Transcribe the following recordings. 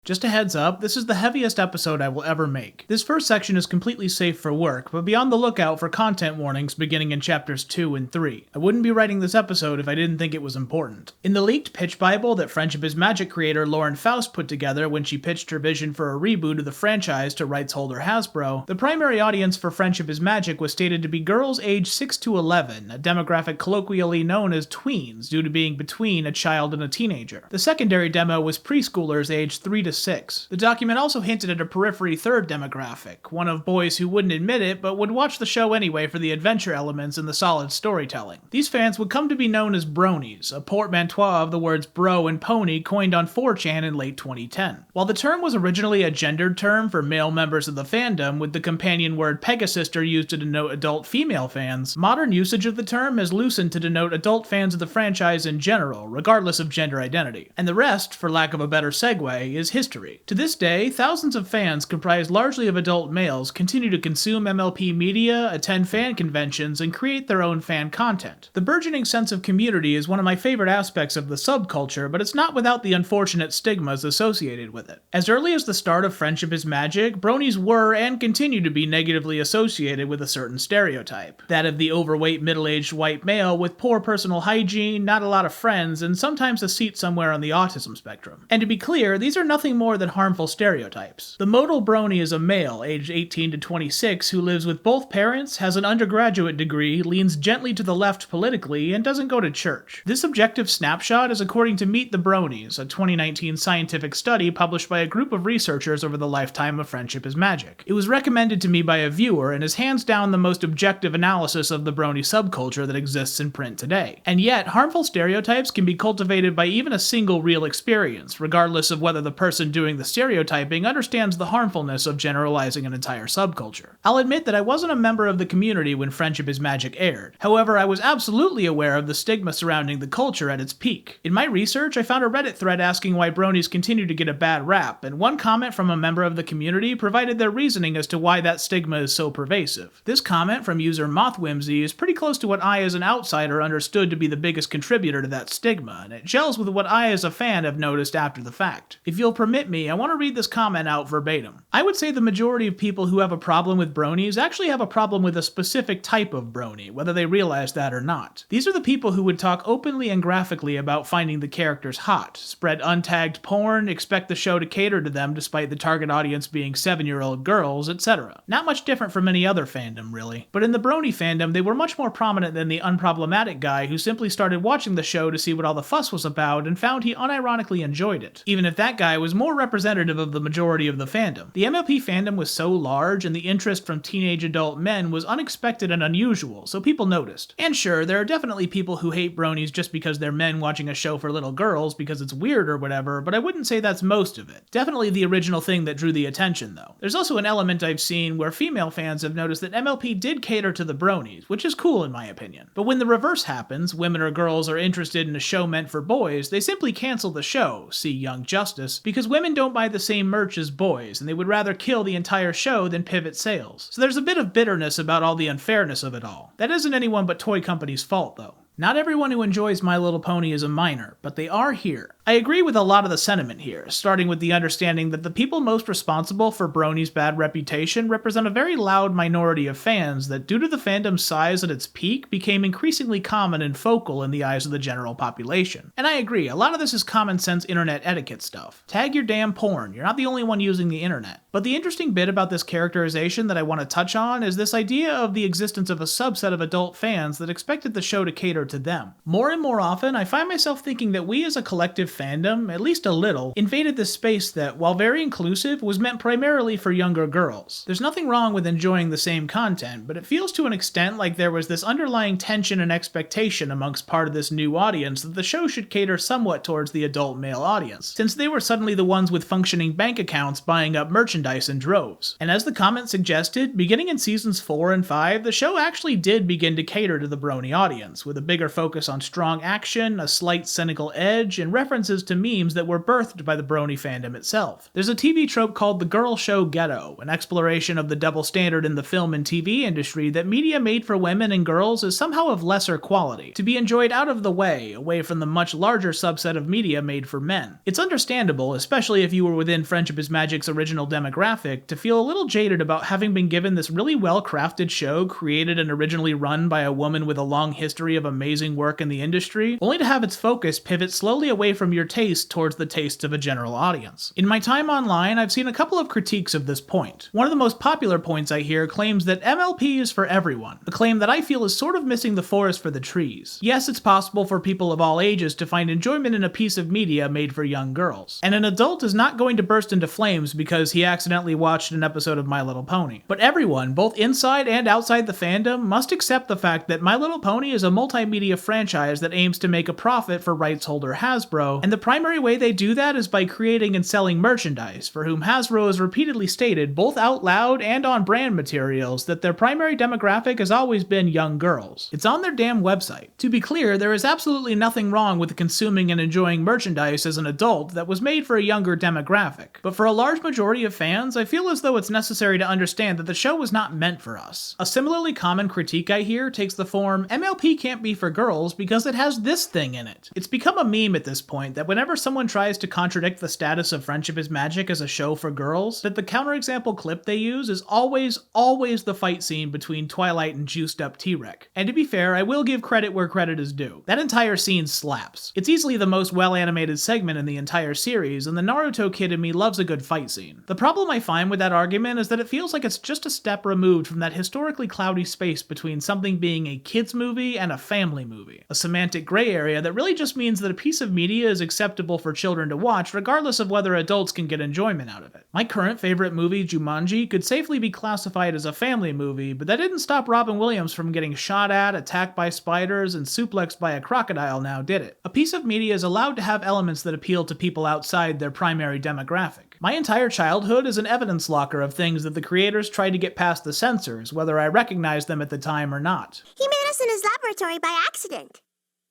Just a heads up, this is the heaviest episode I will ever make. This first section is completely safe for work, but be on the lookout for content warnings beginning in chapters 2 and 3. I wouldn't be writing this episode if I didn't think it was important. In the leaked pitch bible that Friendship is Magic creator Lauren Faust put together when she pitched her vision for a reboot of the franchise to rights holder Hasbro, the primary audience for Friendship is Magic was stated to be girls aged 6 to 11, a demographic colloquially known as tweens due to being between a child and a teenager. The secondary demo was preschoolers aged 3 to 6. The document also hinted at a periphery third demographic, one of boys who wouldn't admit it but would watch the show anyway for the adventure elements and the solid storytelling. These fans would come to be known as bronies, a portmanteau of the words bro and pony coined on 4chan in late 2010. While the term was originally a gendered term for male members of the fandom, with the companion word Pegasister used to denote adult female fans, modern usage of the term has loosened to denote adult fans of the franchise in general, regardless of gender identity. And the rest, for lack of a better segue, is history. To this day, thousands of fans comprised largely of adult males continue to consume MLP media, attend fan conventions, and create their own fan content. The burgeoning sense of community is one of my favorite aspects of the subculture, but it's not without the unfortunate stigmas associated with it. As early as the start of Friendship is Magic, bronies were and continue to be negatively associated with a certain stereotype. That of the overweight middle-aged white male with poor personal hygiene, not a lot of friends, and sometimes a seat somewhere on the autism spectrum. And to be clear, these are nothing more than harmful stereotypes. The modal brony is a male, aged 18 to 26, who lives with both parents, has an undergraduate degree, leans gently to the left politically, and doesn't go to church. This objective snapshot is according to Meet the Bronies, a 2019 scientific study published by a group of researchers over the lifetime of Friendship is Magic. It was recommended to me by a viewer and is hands down the most objective analysis of the brony subculture that exists in print today. And yet, harmful stereotypes can be cultivated by even a single real experience, regardless of whether the person doing the stereotyping understands the harmfulness of generalizing an entire subculture. I'll admit that I wasn't a member of the community when Friendship is Magic aired. However, I was absolutely aware of the stigma surrounding the culture at its peak. In my research, I found a Reddit thread asking why bronies continue to get a bad rap, and one comment from a member of the community provided their reasoning as to why that stigma is so pervasive. This comment from user Mothwhimsy is pretty close to what I as an outsider understood to be the biggest contributor to that stigma, and it gels with what I as a fan have noticed after the fact. If you'll permit me, I want to read this comment out verbatim. I would say the majority of people who have a problem with bronies actually have a problem with a specific type of brony, whether they realize that or not. These are the people who would talk openly and graphically about finding the characters hot, spread untagged porn, expect the show to cater to them despite the target audience being 7-year-old girls, etc. Not much different from any other fandom, really. But in the brony fandom, they were much more prominent than the unproblematic guy who simply started watching the show to see what all the fuss was about and found he unironically enjoyed it, even if that guy was more representative of the majority of the fandom. The MLP fandom was so large, and the interest from teenage adult men was unexpected and unusual, so people noticed. And sure, there are definitely people who hate bronies just because they're men watching a show for little girls because it's weird or whatever, but I wouldn't say that's most of it. Definitely the original thing that drew the attention, though. There's also an element I've seen where female fans have noticed that MLP did cater to the bronies, which is cool in my opinion. But when the reverse happens, women or girls are interested in a show meant for boys, they simply cancel the show, see Young Justice, because women don't buy the same merch as boys, and they would rather kill the entire show than pivot sales. So there's a bit of bitterness about all the unfairness of it all. That isn't anyone but toy companies' fault, though. Not everyone who enjoys My Little Pony is a minor, but they are here. I agree with a lot of the sentiment here, starting with the understanding that the people most responsible for brony's bad reputation represent a very loud minority of fans that, due to the fandom's size at its peak, became increasingly common and focal in the eyes of the general population. And I agree, a lot of this is common sense internet etiquette stuff. Tag your damn porn, you're not the only one using the internet. But the interesting bit about this characterization that I want to touch on is this idea of the existence of a subset of adult fans that expected the show to cater to them. More and more often, I find myself thinking that we as a collective fandom, at least a little, invaded this space that, while very inclusive, was meant primarily for younger girls. There's nothing wrong with enjoying the same content, but it feels to an extent like there was this underlying tension and expectation amongst part of this new audience that the show should cater somewhat towards the adult male audience, since they were suddenly the ones with functioning bank accounts buying up merchandise in droves. And as the comment suggested, beginning in seasons 4 and 5, the show actually did begin to cater to the brony audience, with a bigger focus on strong action, a slight cynical edge, and reference references to memes that were birthed by the brony fandom itself. There's a TV trope called the girl show ghetto, an exploration of the double standard in the film and TV industry that media made for women and girls is somehow of lesser quality, to be enjoyed out of the way, away from the much larger subset of media made for men. It's understandable, especially if you were within Friendship is Magic's original demographic, to feel a little jaded about having been given this really well-crafted show created and originally run by a woman with a long history of amazing work in the industry, only to have its focus pivot slowly away from your taste towards the tastes of a general audience. In my time online, I've seen a couple of critiques of this point. One of the most popular points I hear claims that MLP is for everyone, a claim that I feel is sort of missing the forest for the trees. Yes, it's possible for people of all ages to find enjoyment in a piece of media made for young girls, and an adult is not going to burst into flames because he accidentally watched an episode of My Little Pony. But everyone, both inside and outside the fandom, must accept the fact that My Little Pony is a multimedia franchise that aims to make a profit for rights holder Hasbro, and the primary way they do that is by creating and selling merchandise, for whom Hasbro has repeatedly stated, both out loud and on brand materials, that their primary demographic has always been young girls. It's on their damn website. To be clear, there is absolutely nothing wrong with consuming and enjoying merchandise as an adult that was made for a younger demographic, but for a large majority of fans, I feel as though it's necessary to understand that the show was not meant for us. A similarly common critique I hear takes the form, MLP can't be for girls because it has this thing in it. It's become a meme at this point that whenever someone tries to contradict the status of Friendship is Magic as a show for girls, that the counterexample clip they use is always the fight scene between Twilight and juiced up T-Rex. And to be fair, I will give credit where credit is due. That entire scene slaps. It's easily the most well-animated segment in the entire series, and the Naruto kid in me loves a good fight scene. The problem I find with that argument is that it feels like it's just a step removed from that historically cloudy space between something being a kids movie and a family movie. A semantic gray area that really just means that a piece of media is acceptable for children to watch regardless of whether adults can get enjoyment out of it. My current favorite movie, Jumanji, could safely be classified as a family movie, but that didn't stop Robin Williams from getting shot at, attacked by spiders, and suplexed by a crocodile now, did it? A piece of media is allowed to have elements that appeal to people outside their primary demographic. My entire childhood is an evidence locker of things that the creators tried to get past the censors, whether I recognized them at the time or not. He made us in his laboratory by accident.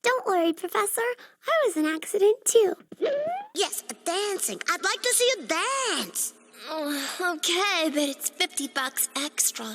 Don't worry, Professor. I was an accident, too. Yes, dancing. I'd like to see you dance. Oh, okay, but it's $50 extra.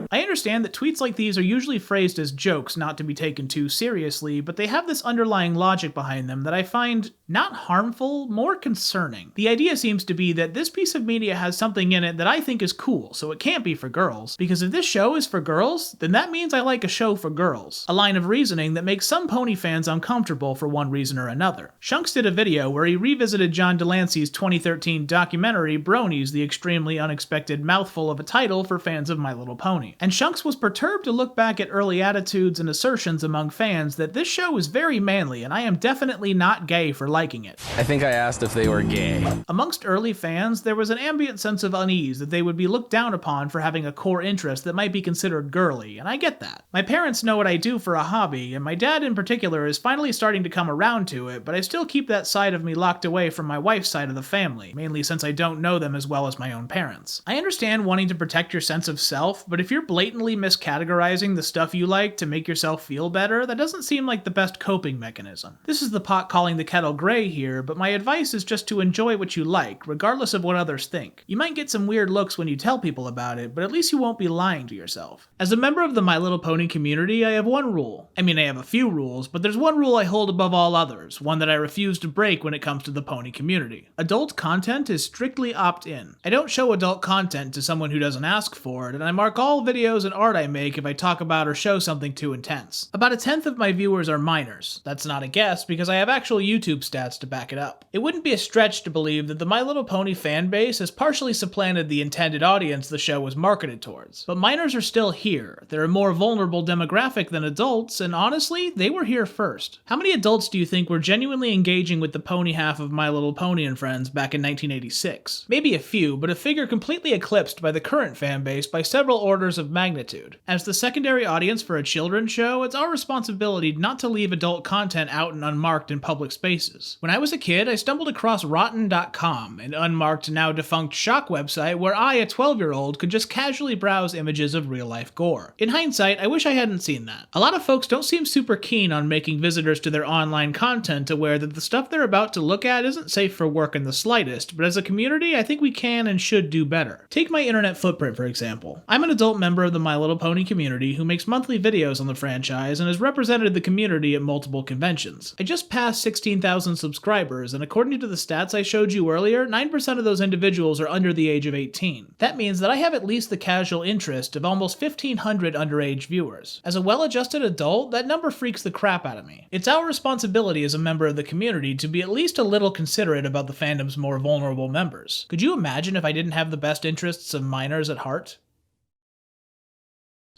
I understand that tweets like these are usually phrased as jokes not to be taken too seriously, but they have this underlying logic behind them that I find not harmful, more concerning. The idea seems to be that this piece of media has something in it that I think is cool, so it can't be for girls, because if this show is for girls, then that means I like a show for girls. A line of reasoning that makes some pony fans uncomfortable for one reason or another. Shunks did a video where he revisited John Delancey's 2013 documentary Bronies, the extremely unexpected mouthful of a title for fans of My Little Pony. And Shunks was perturbed to look back at early attitudes and assertions among fans that this show is very manly and I am definitely not gay for liking it. I think I asked if they were gay. Amongst early fans, there was an ambient sense of unease that they would be looked down upon for having a core interest that might be considered girly, and I get that. My parents know what I do for a hobby, and my dad in particular is finally starting to come around to it, but I still keep that side of me locked away from my wife's side of the family, mainly since I don't know them as well as my own parents. I understand wanting to protect your sense of self, but if you're blatantly miscategorizing the stuff you like to make yourself feel better, that doesn't seem like the best coping mechanism. This is the pot calling the kettle gray here, but my advice is just to enjoy what you like, regardless of what others think. You might get some weird looks when you tell people about it, but at least you won't be lying to yourself. As a member of the My Little Pony community, I have one rule. I mean, I have a few rules, but there's one rule I hold above all others, one that I refuse to break when it comes to the pony community. Adult content is strictly opt-in. I don't show adult content to someone who doesn't ask for it, and I mark all videos and art I make if I talk about or show something too intense. About 1/10 of my viewers are minors. That's not a guess, because I have actual YouTube stats to back it up. It wouldn't be a stretch to believe that the My Little Pony fan base has partially supplanted the intended audience the show was marketed towards. But minors are still here. They're a more vulnerable demographic than adults, and honestly, they were here first. How many adults do you think were genuinely engaging with the pony half of My Little Pony and Friends back in 1986? Maybe a few, but a figure completely eclipsed by the current fan base by several orders of magnitude. As the secondary audience for a children's show, it's our responsibility not to leave adult content out and unmarked in public spaces. reviews. When I was a kid, I stumbled across Rotten.com, an unmarked, now defunct shock website where I, a 12-year-old, could just casually browse images of real-life gore. In hindsight, I wish I hadn't seen that. A lot of folks don't seem super keen on making visitors to their online content aware that the stuff they're about to look at isn't safe for work in the slightest, but as a community, I think we can and should do better. Take my internet footprint, for example. I'm an adult member of the My Little Pony community who makes monthly videos on the franchise and has represented the community at multiple conventions. I just passed 16,000 subscribers, and according to the stats I showed you earlier, 9% of those individuals are under the age of 18. That means that I have at least the casual interest of almost 1,500 underage viewers. As a well-adjusted adult, that number freaks the crap out of me. It's our responsibility as a member of the community to be at least a little considerate about the fandom's more vulnerable members. Could you imagine if I didn't have the best interests of minors at heart?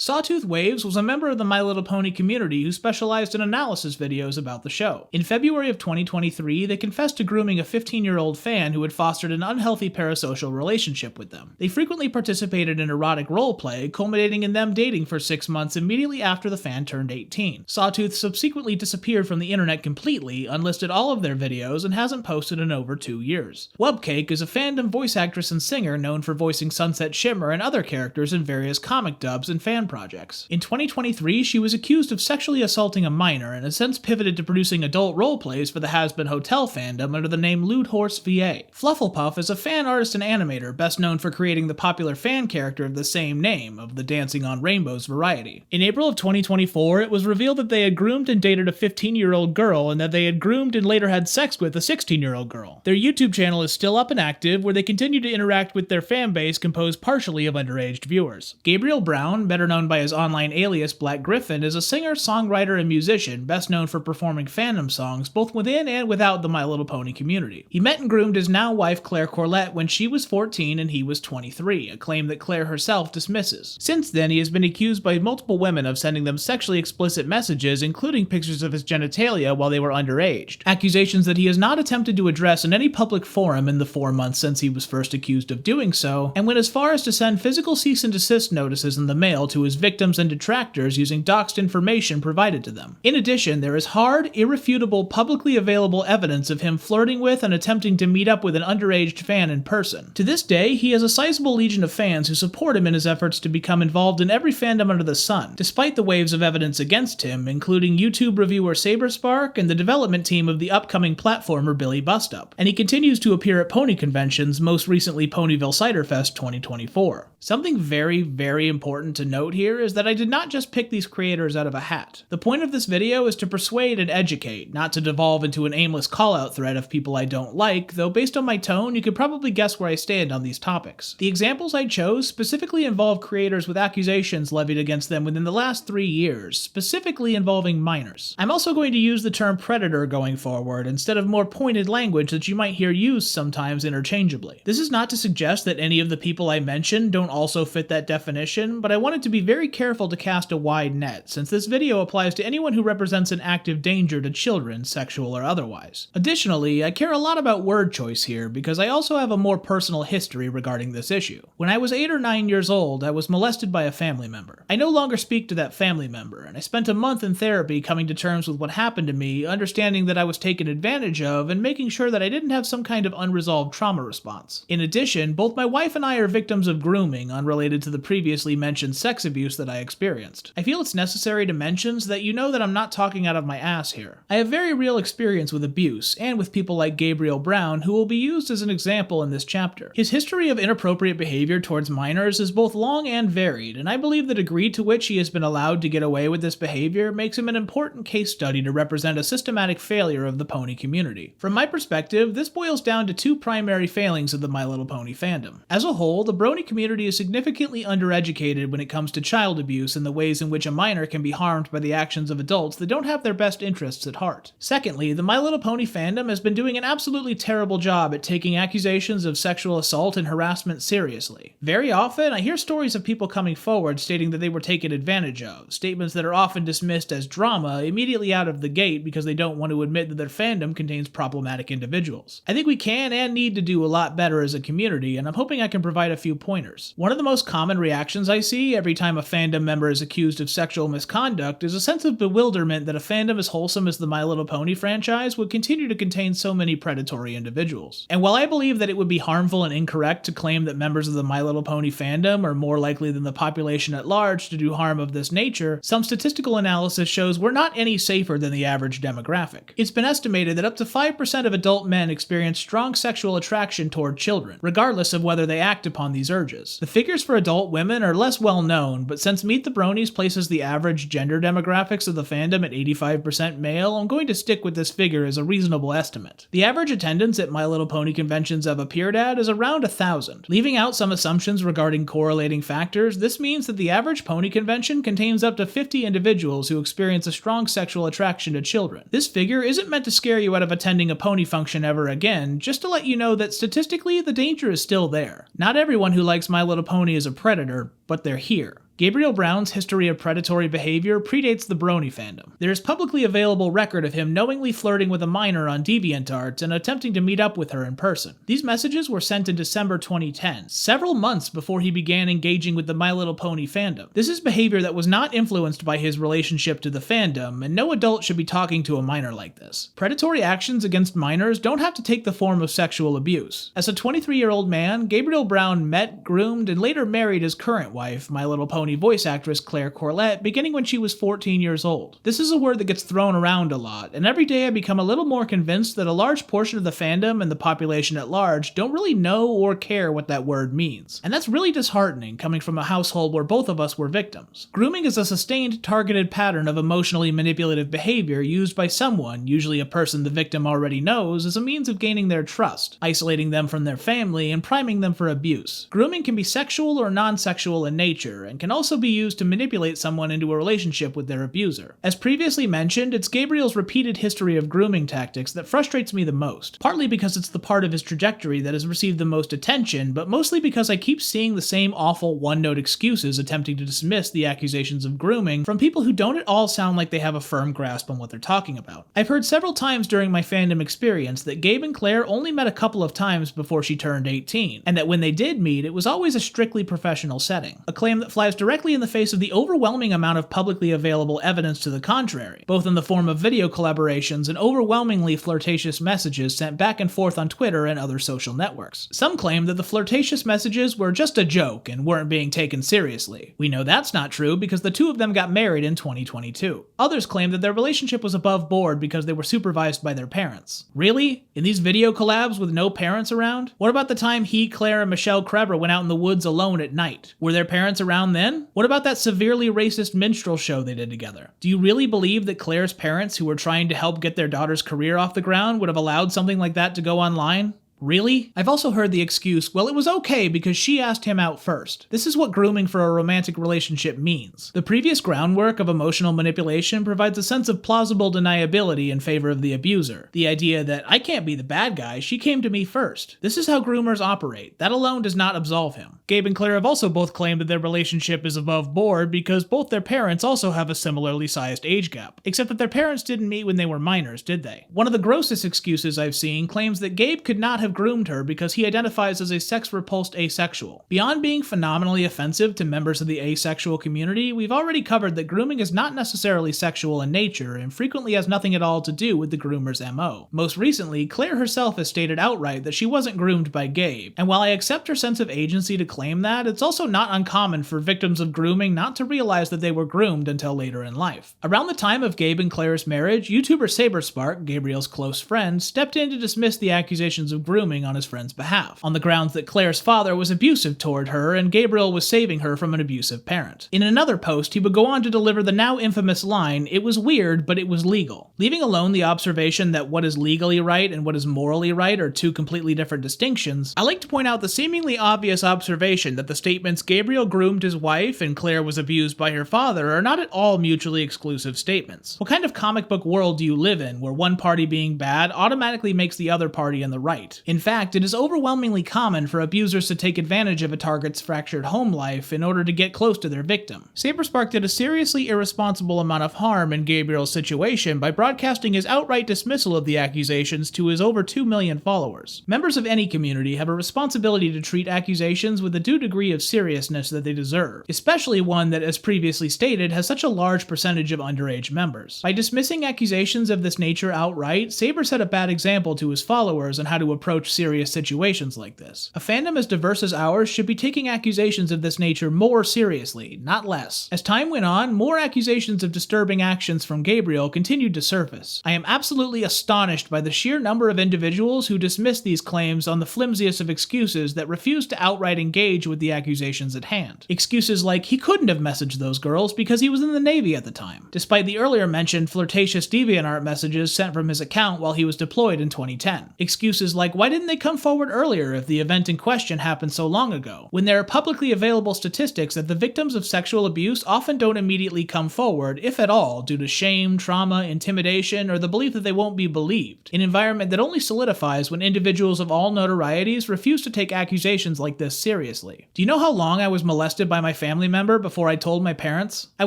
Sawtooth Waves was a member of the My Little Pony community who specialized in analysis videos about the show. In February of 2023, they confessed to grooming a 15-year-old fan who had fostered an unhealthy parasocial relationship with them. They frequently participated in erotic roleplay, culminating in them dating for 6 months immediately after the fan turned 18. Sawtooth subsequently disappeared from the internet completely, unlisted all of their videos, and hasn't posted in over 2 years. Wubcake is a fandom voice actress and singer known for voicing Sunset Shimmer and other characters in various comic dubs and fan projects. In 2023, she was accused of sexually assaulting a minor and has since pivoted to producing adult roleplays for the Has-Been Hotel fandom under the name Lewd Horse VA. Fluffle Puff is a fan artist and animator best known for creating the popular fan character of the same name of the Dancing on Rainbows variety. In April of 2024, it was revealed that they had groomed and dated a 15-year-old girl and that they had groomed and later had sex with a 16-year-old girl. Their YouTube channel is still up and active, where they continue to interact with their fan base composed partially of underage viewers. Gabriel Brown, better known by his online alias Black Griffin, is a singer, songwriter, and musician best known for performing fandom songs both within and without the My Little Pony community. He met and groomed his now wife Claire Corlett when she was 14 and he was 23, a claim that Claire herself dismisses. Since then, he has been accused by multiple women of sending them sexually explicit messages, including pictures of his genitalia while they were underage, accusations that he has not attempted to address in any public forum in the 4 months since he was first accused of doing so, and went as far as to send physical cease and desist notices in the mail to his victims and detractors using doxed information provided to them. In addition, there is hard, irrefutable, publicly available evidence of him flirting with and attempting to meet up with an underage fan in person. To this day, he has a sizable legion of fans who support him in his efforts to become involved in every fandom under the sun, despite the waves of evidence against him, including YouTube reviewer Saberspark and the development team of the upcoming platformer Billy Bustup. And he continues to appear at pony conventions, most recently Ponyville Cider Fest 2024. Something very, very important to note here is that I did not just pick these creators out of a hat. The point of this video is to persuade and educate, not to devolve into an aimless call-out thread of people I don't like, though based on my tone, you could probably guess where I stand on these topics. The examples I chose specifically involve creators with accusations levied against them within the last 3 years, specifically involving minors. I'm also going to use the term predator going forward, instead of more pointed language that you might hear used sometimes interchangeably. This is not to suggest that any of the people I mentioned don't also fit that definition, but I wanted to be very careful to cast a wide net, since this video applies to anyone who represents an active danger to children, sexual or otherwise. Additionally, I care a lot about word choice here, because I also have a more personal history regarding this issue. When I was 8 or 9 years old, I was molested by a family member. I no longer speak to that family member, and I spent a month in therapy coming to terms with what happened to me, understanding that I was taken advantage of, and making sure that I didn't have some kind of unresolved trauma response. In addition, both my wife and I are victims of grooming, unrelated to the previously mentioned sex abuse that I experienced. I feel it's necessary to mention so that you know that I'm not talking out of my ass here. I have very real experience with abuse, and with people like Gabriel Brown, who will be used as an example in this chapter. His history of inappropriate behavior towards minors is both long and varied, and I believe the degree to which he has been allowed to get away with this behavior makes him an important case study to represent a systematic failure of the pony community. From my perspective, this boils down to 2 primary failings of the My Little Pony fandom. As a whole, the brony community is significantly undereducated when it comes to child abuse and the ways in which a minor can be harmed by the actions of adults that don't have their best interests at heart. Secondly, the My Little Pony fandom has been doing an absolutely terrible job at taking accusations of sexual assault and harassment seriously. Very often, I hear stories of people coming forward stating that they were taken advantage of, statements that are often dismissed as drama immediately out of the gate because they don't want to admit that their fandom contains problematic individuals. I think we can and need to do a lot better as a community, and I'm hoping I can provide a few pointers. One of the most common reactions I see every time time a fandom member is accused of sexual misconduct is a sense of bewilderment that a fandom as wholesome as the My Little Pony franchise would continue to contain so many predatory individuals. And while I believe that it would be harmful and incorrect to claim that members of the My Little Pony fandom are more likely than the population at large to do harm of this nature, some statistical analysis shows we're not any safer than the average demographic. It's been estimated that up to 5% of adult men experience strong sexual attraction toward children, regardless of whether they act upon these urges. The figures for adult women are less well known, but since Meet the Bronies places the average gender demographics of the fandom at 85% male, I'm going to stick with this figure as a reasonable estimate. The average attendance at My Little Pony conventions I've appeared at is around 1,000. Leaving out some assumptions regarding correlating factors, this means that the average pony convention contains up to 50 individuals who experience a strong sexual attraction to children. This figure isn't meant to scare you out of attending a pony function ever again, just to let you know that statistically the danger is still there. Not everyone who likes My Little Pony is a predator, but they're here. Gabriel Brown's history of predatory behavior predates the Brony fandom. There is publicly available record of him knowingly flirting with a minor on DeviantArt and attempting to meet up with her in person. These messages were sent in December 2010, several months before he began engaging with the My Little Pony fandom. This is behavior that was not influenced by his relationship to the fandom, and no adult should be talking to a minor like this. Predatory actions against minors don't have to take the form of sexual abuse. As a 23-year-old man, Gabriel Brown met, groomed, and later married his current wife, My Little Pony voice actress Claire Corlett, beginning when she was 14 years old. This is a word that gets thrown around a lot, and every day I become a little more convinced that a large portion of the fandom and the population at large don't really know or care what that word means. And that's really disheartening, coming from a household where both of us were victims. Grooming is a sustained, targeted pattern of emotionally manipulative behavior used by someone, usually a person the victim already knows, as a means of gaining their trust, isolating them from their family, and priming them for abuse. Grooming can be sexual or non-sexual in nature, and can also be used to manipulate someone into a relationship with their abuser. As previously mentioned, it's Gabriel's repeated history of grooming tactics that frustrates me the most, partly because it's the part of his trajectory that has received the most attention, but mostly because I keep seeing the same awful one-note excuses attempting to dismiss the accusations of grooming from people who don't at all sound like they have a firm grasp on what they're talking about. I've heard several times during my fandom experience that Gabe and Claire only met a couple of times before she turned 18, and that when they did meet, it was always a strictly professional setting, a claim that flies directly in the face of the overwhelming amount of publicly available evidence to the contrary, both in the form of video collaborations and overwhelmingly flirtatious messages sent back and forth on Twitter and other social networks. Some claim that the flirtatious messages were just a joke and weren't being taken seriously. We know that's not true because the two of them got married in 2022. Others claim that their relationship was above board because they were supervised by their parents. Really? In these video collabs with no parents around? What about the time he, Claire, and Michelle Kreber went out in the woods alone at night? Were their parents around then? What about that severely racist minstrel show they did together? Do you really believe that Claire's parents, who were trying to help get their daughter's career off the ground, would have allowed something like that to go online? Really? I've also heard the excuse, well, it was okay because she asked him out first. This is what grooming for a romantic relationship means. The previous groundwork of emotional manipulation provides a sense of plausible deniability in favor of the abuser. The idea that, I can't be the bad guy, she came to me first. This is how groomers operate. That alone does not absolve him. Gabe and Claire have also both claimed that their relationship is above board because both their parents also have a similarly sized age gap. Except that their parents didn't meet when they were minors, did they? One of the grossest excuses I've seen claims that Gabe could not have groomed her because he identifies as a sex-repulsed asexual. Beyond being phenomenally offensive to members of the asexual community, we've already covered that grooming is not necessarily sexual in nature and frequently has nothing at all to do with the groomer's MO. Most recently, Claire herself has stated outright that she wasn't groomed by Gabe, and while I accept her sense of agency to claim that, it's also not uncommon for victims of grooming not to realize that they were groomed until later in life. Around the time of Gabe and Claire's marriage, YouTuber Saberspark, Gabriel's close friend, stepped in to dismiss the accusations of grooming on his friend's behalf, on the grounds that Claire's father was abusive toward her and Gabriel was saving her from an abusive parent. In another post, he would go on to deliver the now infamous line, "It was weird, but it was legal." Leaving alone the observation that what is legally right and what is morally right are two completely different distinctions, I like to point out the seemingly obvious observation that the statements Gabriel groomed his wife and Claire was abused by her father are not at all mutually exclusive statements. What kind of comic book world do you live in where one party being bad automatically makes the other party in the right? In fact, it is overwhelmingly common for abusers to take advantage of a target's fractured home life in order to get close to their victim. Saberspark did a seriously irresponsible amount of harm in Gabriel's situation by broadcasting his outright dismissal of the accusations to his over 2 million followers. Members of any community have a responsibility to treat accusations with the due degree of seriousness that they deserve, especially one that, as previously stated, has such a large percentage of underage members. By dismissing accusations of this nature outright, Saber set a bad example to his followers on how to approach serious situations like this. A fandom as diverse as ours should be taking accusations of this nature more seriously, not less. As time went on, more accusations of disturbing actions from Gabriel continued to surface. I am absolutely astonished by the sheer number of individuals who dismiss these claims on the flimsiest of excuses that refuse to outright engage with the accusations at hand. Excuses like he couldn't have messaged those girls because he was in the Navy at the time, despite the earlier mentioned flirtatious DeviantArt messages sent from his account while he was deployed in 2010. Excuses like why didn't they come forward earlier if the event in question happened so long ago, when there are publicly available statistics that the victims of sexual abuse often don't immediately come forward, if at all, due to shame, trauma, intimidation, or the belief that they won't be believed, an environment that only solidifies when individuals of all notorieties refuse to take accusations like this seriously. Do you know how long I was molested by my family member before I told my parents? I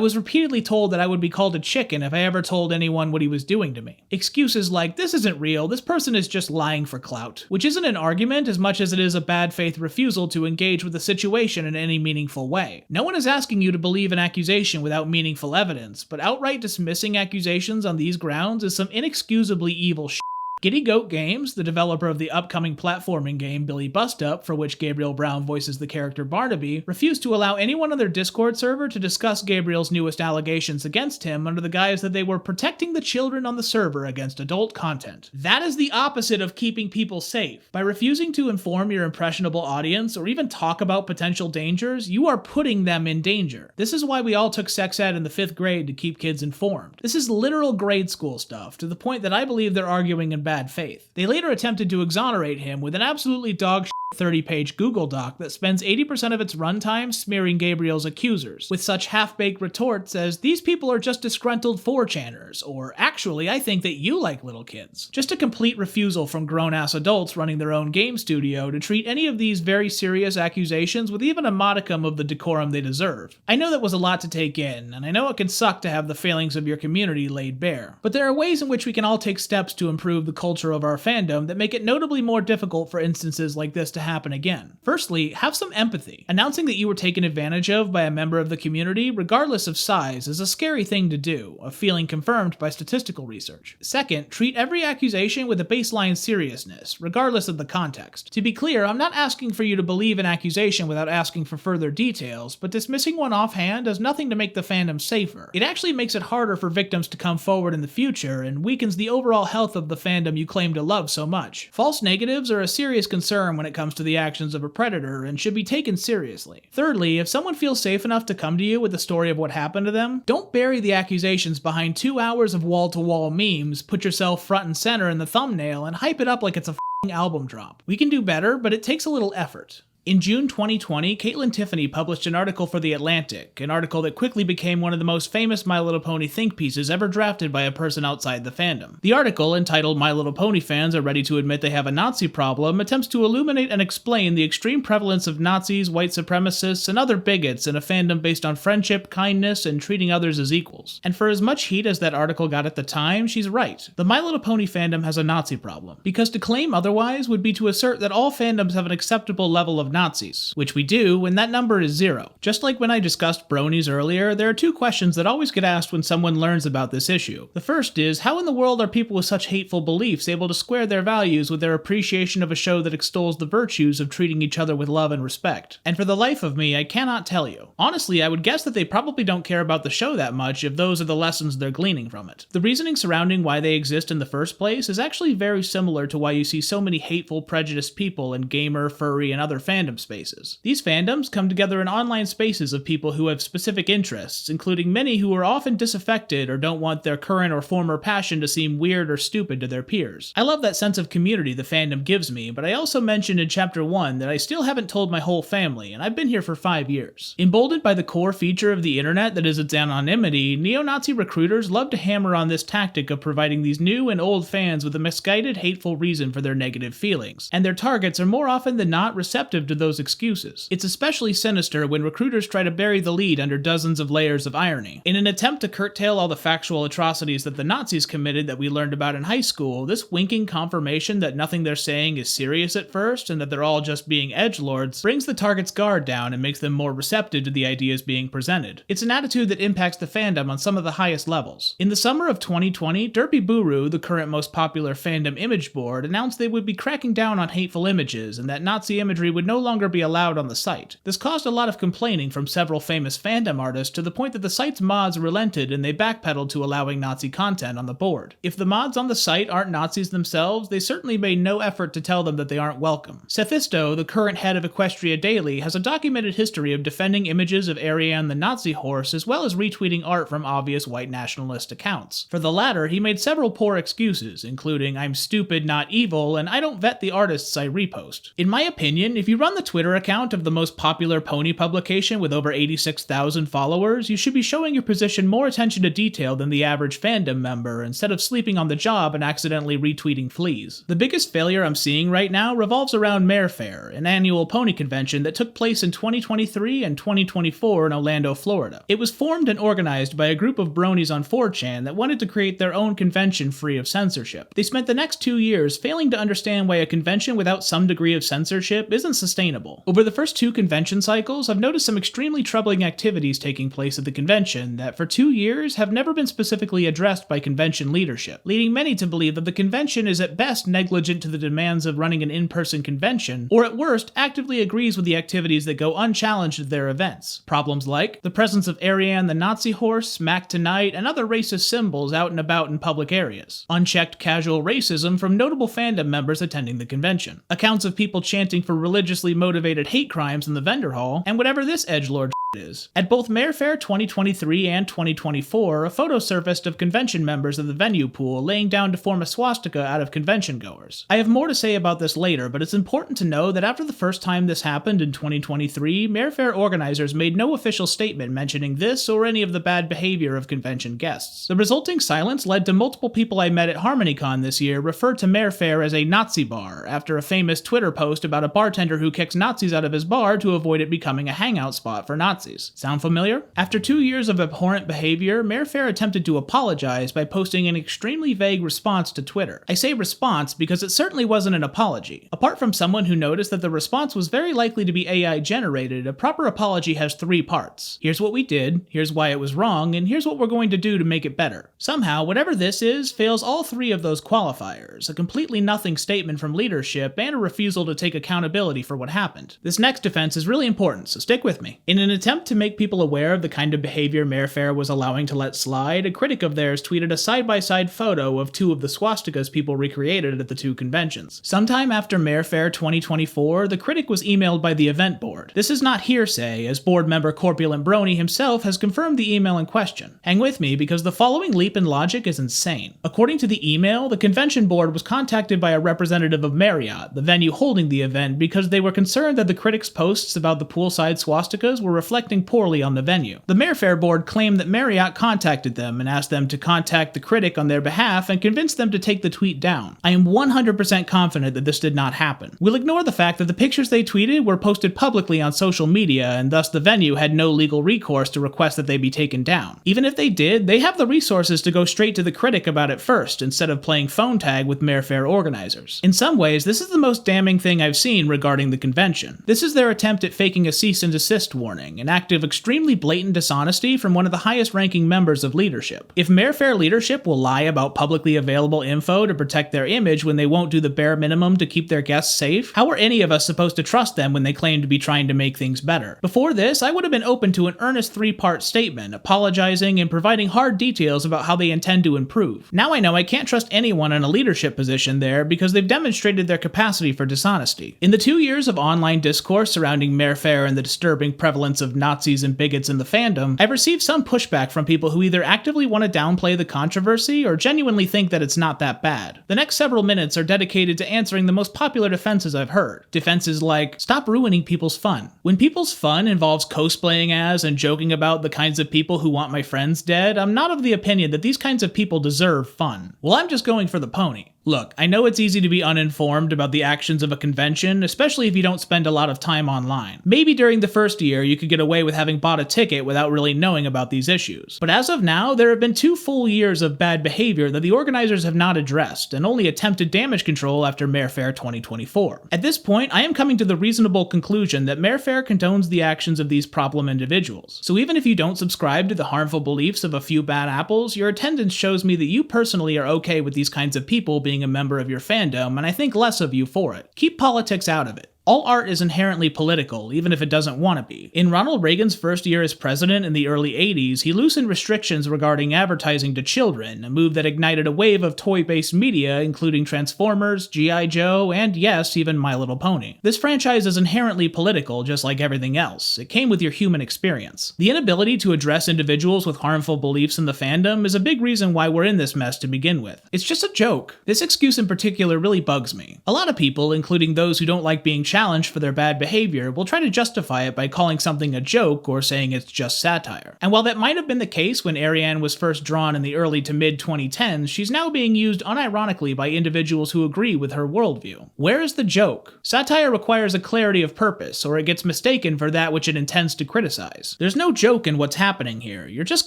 was repeatedly told that I would be called a chicken if I ever told anyone what he was doing to me. Excuses like, this isn't real, this person is just lying for clout, which isn't an argument as much as it is a bad faith refusal to engage with the situation in any meaningful way. No one is asking you to believe an accusation without meaningful evidence, but outright dismissing accusations on these grounds is some inexcusably evil shit. Giddy Goat Games, the developer of the upcoming platforming game Billy Bust Up, for which Gabriel Brown voices the character Barnaby, refused to allow anyone on their Discord server to discuss Gabriel's newest allegations against him under the guise that they were protecting the children on the server against adult content. That is the opposite of keeping people safe. By refusing to inform your impressionable audience or even talk about potential dangers, you are putting them in danger. This is why we all took sex ed in the 5th grade to keep kids informed. This is literal grade school stuff, to the point that I believe they're arguing in bad faith. They later attempted to exonerate him with an absolutely dog 30-page Google Doc that spends 80% of its runtime smearing Gabriel's accusers, with such half-baked retorts as, these people are just disgruntled 4chaners, or actually I think that you like little kids. Just a complete refusal from grown-ass adults running their own game studio to treat any of these very serious accusations with even a modicum of the decorum they deserve. I know that was a lot to take in, and I know it can suck to have the failings of your community laid bare, but there are ways in which we can all take steps to improve the culture of our fandom that make it notably more difficult for instances like this to happen again. Firstly, have some empathy. Announcing that you were taken advantage of by a member of the community, regardless of size, is a scary thing to do, a feeling confirmed by statistical research. Second, treat every accusation with a baseline seriousness, regardless of the context. To be clear, I'm not asking for you to believe an accusation without asking for further details, but dismissing one offhand does nothing to make the fandom safer. It actually makes it harder for victims to come forward in the future and weakens the overall health of the fandom you claim to love so much. False negatives are a serious concern when it comes to the actions of a predator and should be taken seriously. Thirdly, if someone feels safe enough to come to you with a story of what happened to them, don't bury the accusations behind 2 hours of wall-to-wall memes, put yourself front and center in the thumbnail, and hype it up like it's a album drop. We can do better, but it takes a little effort. In June 2020, Caitlin Tiffany published an article for The Atlantic, an article that quickly became one of the most famous My Little Pony think pieces ever drafted by a person outside the fandom. The article, entitled My Little Pony Fans Are Ready to Admit They Have a Nazi Problem, attempts to illuminate and explain the extreme prevalence of Nazis, white supremacists, and other bigots in a fandom based on friendship, kindness, and treating others as equals. And for as much heat as that article got at the time, she's right. The My Little Pony fandom has a Nazi problem. Because to claim otherwise would be to assert that all fandoms have an acceptable level of Nazis, which we do, and that number is 0. Just like when I discussed bronies earlier, there are 2 questions that always get asked when someone learns about this issue. The first is, how in the world are people with such hateful beliefs able to square their values with their appreciation of a show that extols the virtues of treating each other with love and respect? And for the life of me, I cannot tell you. Honestly, I would guess that they probably don't care about the show that much if those are the lessons they're gleaning from it. The reasoning surrounding why they exist in the first place is actually very similar to why you see so many hateful, prejudiced people in gamer, furry, and other fandoms fandom spaces. These fandoms come together in online spaces of people who have specific interests, including many who are often disaffected or don't want their current or former passion to seem weird or stupid to their peers. I love that sense of community the fandom gives me, but I also mentioned in Chapter 1 that I still haven't told my whole family, and I've been here for 5 years. Emboldened by the core feature of the internet that is its anonymity, neo-Nazi recruiters love to hammer on this tactic of providing these new and old fans with a misguided, hateful reason for their negative feelings, and their targets are more often than not receptive to those excuses. It's especially sinister when recruiters try to bury the lead under dozens of layers of irony. In an attempt to curtail all the factual atrocities that the Nazis committed that we learned about in high school, this winking confirmation that nothing they're saying is serious at first and that they're all just being edgelords brings the target's guard down and makes them more receptive to the ideas being presented. It's an attitude that impacts the fandom on some of the highest levels. In the summer of 2020, Derpy Buru, the current most popular fandom image board, announced they would be cracking down on hateful images and that Nazi imagery would no longer be allowed on the site. This caused a lot of complaining from several famous fandom artists to the point that the site's mods relented and they backpedaled to allowing Nazi content on the board. If the mods on the site aren't Nazis themselves, they certainly made no effort to tell them that they aren't welcome. Sethisto, the current head of Equestria Daily, has a documented history of defending images of Ariane the Nazi horse as well as retweeting art from obvious white nationalist accounts. For the latter, he made several poor excuses, including "I'm stupid, not evil," and "I don't vet the artists I repost." In my opinion, if you run the Twitter account of the most popular pony publication with over 86,000 followers, you should be showing your position more attention to detail than the average fandom member, instead of sleeping on the job and accidentally retweeting fleas. The biggest failure I'm seeing right now revolves around Mare Fair, an annual pony convention that took place in 2023 and 2024 in Orlando, Florida. It was formed and organized by a group of bronies on 4chan that wanted to create their own convention free of censorship. They spent the next 2 years failing to understand why a convention without some degree of censorship isn't sustainable. Over the first 2 convention cycles, I've noticed some extremely troubling activities taking place at the convention that for 2 years have never been specifically addressed by convention leadership, leading many to believe that the convention is at best negligent to the demands of running an in-person convention, or at worst actively agrees with the activities that go unchallenged at their events. Problems like the presence of Ariane the Nazi horse, Mac Tonight, and other racist symbols out and about in public areas. Unchecked casual racism from notable fandom members attending the convention. Accounts of people chanting for religiously motivated hate crimes in the vendor hall, and whatever this edgelord is. At both Mare Fair 2023 and 2024, a photo surfaced of convention members of the venue pool laying down to form a swastika out of convention goers. I have more to say about this later, but it's important to know that after the first time this happened in 2023, Mare Fair organizers made no official statement mentioning this or any of the bad behavior of convention guests. The resulting silence led to multiple people I met at HarmonyCon this year refer to Mare Fair as a Nazi bar, after a famous Twitter post about a bartender who kicks Nazis out of his bar to avoid it becoming a hangout spot for Nazis. Sound familiar? After 2 years of abhorrent behavior, Mare Fair attempted to apologize by posting an extremely vague response to Twitter. I say response because it certainly wasn't an apology. Apart from someone who noticed that the response was very likely to be AI generated, a proper apology has 3 parts. Here's what we did, here's why it was wrong, and here's what we're going to do to make it better. Somehow, whatever this is, fails all 3 of those qualifiers, a completely nothing statement from leadership and a refusal to take accountability for what happened. This next defense is really important, so stick with me. In an attempt to make people aware of the kind of behavior Mare Fair was allowing to let slide, a critic of theirs tweeted a side-by-side photo of 2 of the swastikas people recreated at the 2 conventions. Sometime after Mare Fair 2024, the critic was emailed by the event board. This is not hearsay, as board member Corpulent Brony himself has confirmed the email in question. Hang with me, because the following leap in logic is insane. According to the email, the convention board was contacted by a representative of Myriad, the venue holding the event, because they were concerned that the critic's posts about the poolside swastikas were reflecting poorly on the venue. The Mare Fair board claimed that Marriott contacted them and asked them to contact the critic on their behalf and convinced them to take the tweet down. I am 100% confident that this did not happen. We'll ignore the fact that the pictures they tweeted were posted publicly on social media, and thus the venue had no legal recourse to request that they be taken down. Even if they did, they have the resources to go straight to the critic about it first, instead of playing phone tag with Mare Fair organizers. In some ways, this is the most damning thing I've seen regarding the convention. This is their attempt at faking a cease and desist warning, an act of extremely blatant dishonesty from one of the highest ranking members of leadership. If Mayfair leadership will lie about publicly available info to protect their image when they won't do the bare minimum to keep their guests safe, how are any of us supposed to trust them when they claim to be trying to make things better? Before this, I would have been open to an earnest 3-part statement, apologizing and providing hard details about how they intend to improve. Now I know I can't trust anyone in a leadership position there because they've demonstrated their capacity for dishonesty. In the 2 years of online discourse surrounding Mayfair and the disturbing prevalence of Nazis and bigots in the fandom, I've received some pushback from people who either actively want to downplay the controversy or genuinely think that it's not that bad. The next several minutes are dedicated to answering the most popular defenses I've heard. Defenses like, stop ruining people's fun. When people's fun involves cosplaying as and joking about the kinds of people who want my friends dead, I'm not of the opinion that these kinds of people deserve fun. Well, I'm just going for the pony. Look, I know it's easy to be uninformed about the actions of a convention, especially if you don't spend a lot of time online. Maybe during the first year you could get away with having bought a ticket without really knowing about these issues. But as of now, there have been 2 full years of bad behavior that the organizers have not addressed, and only attempted damage control after Mayfair 2024. At this point, I am coming to the reasonable conclusion that Mayfair condones the actions of these problem individuals. So even if you don't subscribe to the harmful beliefs of a few bad apples, your attendance shows me that you personally are okay with these kinds of people being a member of your fandom, and I think less of you for it. Keep politics out of it. All art is inherently political, even if it doesn't want to be. In Ronald Reagan's first year as president in the early 80s, he loosened restrictions regarding advertising to children, a move that ignited a wave of toy-based media, including Transformers, G.I. Joe, and yes, even My Little Pony. This franchise is inherently political, just like everything else. It came with your human experience. The inability to address individuals with harmful beliefs in the fandom is a big reason why we're in this mess to begin with. It's just a joke. This excuse in particular really bugs me. A lot of people, including those who don't like being challenged for their bad behavior, will try to justify it by calling something a joke or saying it's just satire. And while that might have been the case when Ariane was first drawn in the early to mid 2010s, she's now being used unironically by individuals who agree with her worldview. Where is the joke? Satire requires a clarity of purpose, or it gets mistaken for that which it intends to criticize. There's no joke in what's happening here. You're just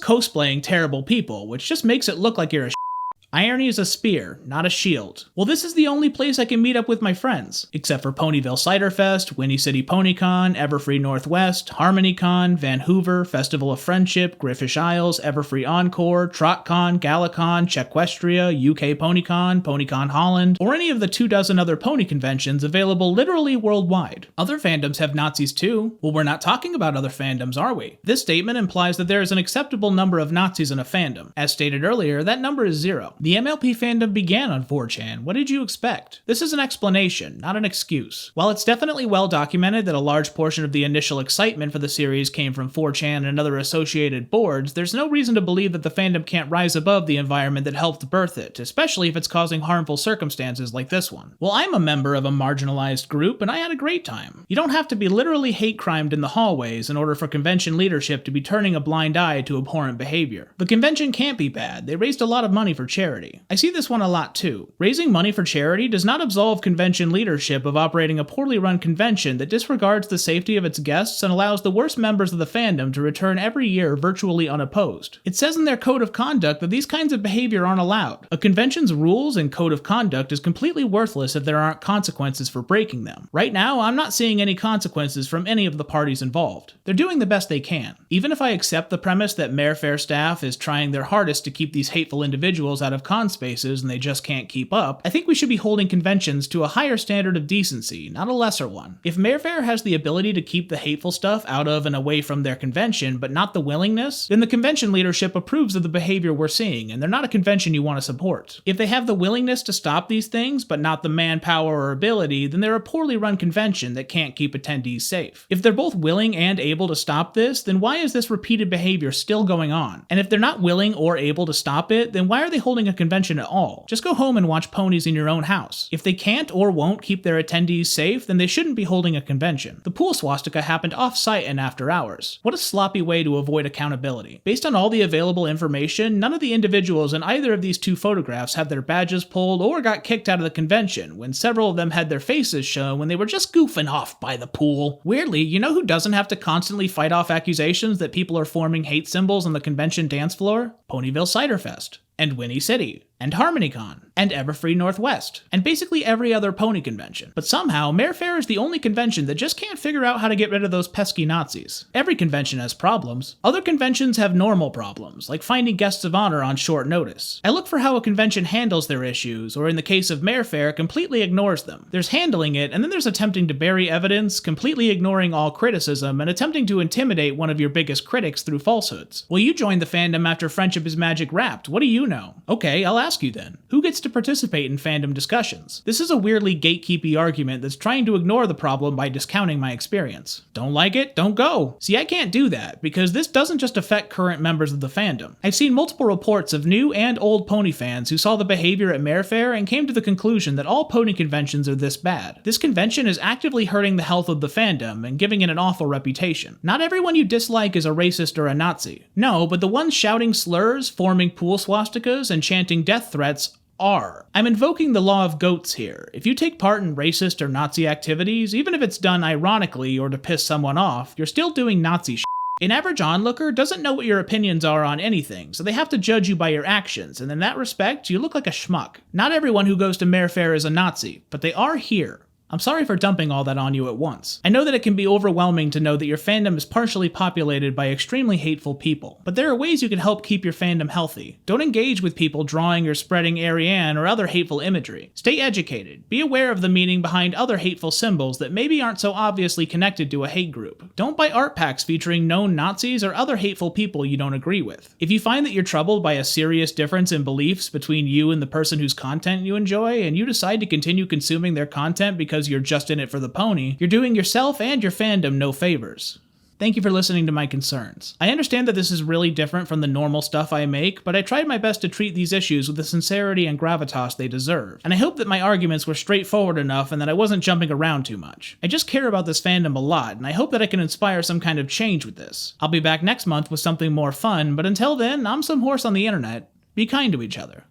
cosplaying terrible people, which just makes it look like you're a Irony is a spear, not a shield. Well, this is the only place I can meet up with my friends, except for Ponyville Cider Fest, Winnie City PonyCon, Everfree Northwest, HarmonyCon, Van Hoover, Festival of Friendship, Griffish Isles, Everfree Encore, TrotCon, Galacon, Chequestria, UK PonyCon, PonyCon Holland, or any of the 24 other pony conventions available literally worldwide. Other fandoms have Nazis too. Well, we're not talking about other fandoms, are we? This statement implies that there is an acceptable number of Nazis in a fandom. As stated earlier, that number is 0. The MLP fandom began on 4chan. What did you expect? This is an explanation, not an excuse. While it's definitely well documented that a large portion of the initial excitement for the series came from 4chan and other associated boards, there's no reason to believe that the fandom can't rise above the environment that helped birth it, especially if it's causing harmful circumstances like this one. Well, I'm a member of a marginalized group, and I had a great time. You don't have to be literally hate-crimed in the hallways in order for convention leadership to be turning a blind eye to abhorrent behavior. The convention can't be bad. They raised a lot of money for charity. I see this one a lot too. Raising money for charity does not absolve convention leadership of operating a poorly run convention that disregards the safety of its guests and allows the worst members of the fandom to return every year virtually unopposed. It says in their code of conduct that these kinds of behavior aren't allowed. A convention's rules and code of conduct is completely worthless if there aren't consequences for breaking them. Right now, I'm not seeing any consequences from any of the parties involved. They're doing the best they can. Even if I accept the premise that Mayfair staff is trying their hardest to keep these hateful individuals out of con spaces and they just can't keep up, I think we should be holding conventions to a higher standard of decency, not a lesser one. If Mayfair has the ability to keep the hateful stuff out of and away from their convention, but not the willingness, then the convention leadership approves of the behavior we're seeing, and they're not a convention you want to support. If they have the willingness to stop these things, but not the manpower or ability, then they're a poorly run convention that can't keep attendees safe. If they're both willing and able to stop this, then why is this repeated behavior still going on? And if they're not willing or able to stop it, then why are they holding a convention at all? Just go home and watch ponies in your own house. If they can't or won't keep their attendees safe, then they shouldn't be holding a convention. The pool swastika happened off-site and after hours. What a sloppy way to avoid accountability. Based on all the available information, none of the individuals in either of these 2 photographs had their badges pulled or got kicked out of the convention, when several of them had their faces shown when they were just goofing off by the pool. Weirdly, you know who doesn't have to constantly fight off accusations that people are forming hate symbols on the convention dance floor? Ponyville Cider Fest. And Winnie City. and HarmonyCon, and Everfree Northwest, and basically every other pony convention. But somehow, Marefair is the only convention that just can't figure out how to get rid of those pesky Nazis. Every convention has problems. Other conventions have normal problems, like finding guests of honor on short notice. I look for how a convention handles their issues, or in the case of Marefair, completely ignores them. There's handling it, and then there's attempting to bury evidence, completely ignoring all criticism, and attempting to intimidate one of your biggest critics through falsehoods. Well, you joined the fandom after Friendship is Magic wrapped. What do you know? Okay, I'll ask you then. Who gets to participate in fandom discussions? This is a weirdly gatekeepy argument that's trying to ignore the problem by discounting my experience. Don't like it? Don't go. See, I can't do that, because this doesn't just affect current members of the fandom. I've seen multiple reports of new and old pony fans who saw the behavior at Marefair and came to the conclusion that all pony conventions are this bad. This convention is actively hurting the health of the fandom and giving it an awful reputation. Not everyone you dislike is a racist or a Nazi. No, but the ones shouting slurs, forming pool swastikas, and chanting death threats are. I'm invoking the law of goats here. If you take part in racist or Nazi activities, even if it's done ironically or to piss someone off, you're still doing Nazi shit. An average onlooker doesn't know what your opinions are on anything, so they have to judge you by your actions, and in that respect, you look like a schmuck. Not everyone who goes to Marefair is a Nazi, but they are here. I'm sorry for dumping all that on you at once. I know that it can be overwhelming to know that your fandom is partially populated by extremely hateful people, but there are ways you can help keep your fandom healthy. Don't engage with people drawing or spreading Ariane or other hateful imagery. Stay educated. Be aware of the meaning behind other hateful symbols that maybe aren't so obviously connected to a hate group. Don't buy art packs featuring known Nazis or other hateful people you don't agree with. If you find that you're troubled by a serious difference in beliefs between you and the person whose content you enjoy, and you decide to continue consuming their content because you're just in it for the pony, you're doing yourself and your fandom no favors. Thank you for listening to my concerns. I understand that this is really different from the normal stuff I make, but I tried my best to treat these issues with the sincerity and gravitas they deserve, and I hope that my arguments were straightforward enough and that I wasn't jumping around too much. I just care about this fandom a lot, and I hope that I can inspire some kind of change with this. I'll be back next month with something more fun, but until then, I'm some horse on the internet. Be kind to each other.